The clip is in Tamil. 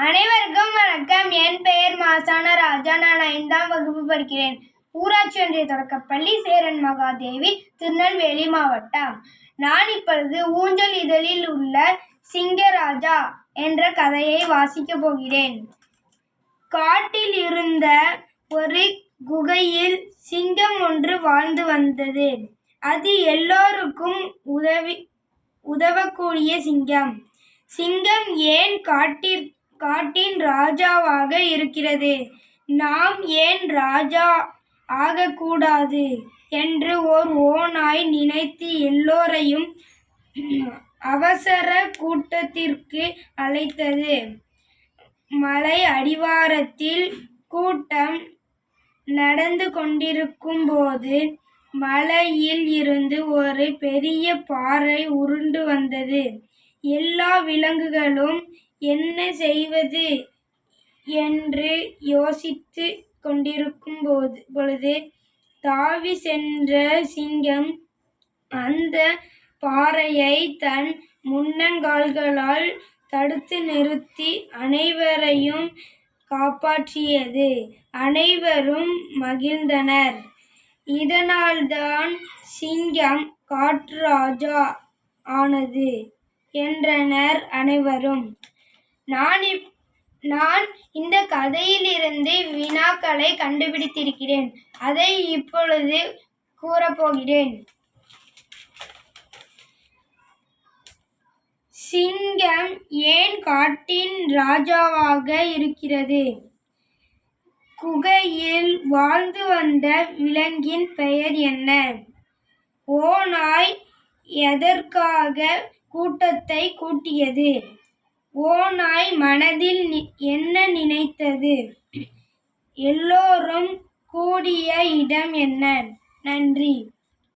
அனைவருக்கும் வணக்கம். என் பெயர் மாசான ராஜா. நான் 5ஆம் வகுப்பு படிக்கிறேன். ஊராட்சி ஒன்றிய தொடக்கப்பள்ளி, சேரன் மகாதேவி, திருநெல்வேலி மாவட்டம். நான் இப்பொழுது ஊஞ்சல் இதழில் உள்ள சிங்கராஜா என்ற கதையை வாசிக்கப் போகிறேன். காட்டில் இருந்த ஒரு குகையில் சிங்கம் ஒன்று வாழ்ந்து வந்தது. அது எல்லோருக்கும் உதவக்கூடிய சிங்கம். சிங்கம் ஏன் காட்டின் ராஜாவாக இருக்கிறது? நாம் ஏன் ராஜா ஆகக்கூடாது என்று ஓர் ஓநாய் நினைத்து எல்லோரையும் அவசர கூட்டத்திற்கு அழைத்தது. மலை அடிவாரத்தில் கூட்டம் நடந்து கொண்டிருக்கும் போது மலையில் இருந்து ஒரு பெரிய பாறை உருண்டு வந்தது. எல்லா விலங்குகளும் என்ன செய்வது என்று யோசித்து கொண்டிருக்கும் பொழுது தாவி சென்ற சிங்கம் அந்த பாறையை தன் முன்னங்கால்களால் தடுத்து நிறுத்தி அனைவரையும் காப்பாற்றியது. அனைவரும் மகிழ்ந்தனர். இதனால்தான் சிங்கம் காட்டு ராஜா ஆனது என்றனர் அனைவரும். நான் இந்த கதையிலிருந்து வினாக்களை கண்டுபிடித்திருக்கிறேன். அதை இப்பொழுது கூறப்போகிறேன். சிங்கம் ஏன் காட்டின் ராஜாவாக இருக்கிறது? குகையில் வாழ்ந்து வந்த விலங்கின் பெயர் என்ன? ஓநாய் எதற்காக கூட்டத்தை கூட்டியது? ஓநாய் மனதில் என்ன நினைத்தது? எல்லோரும் கூடிய இடம் என்ன? நன்றி.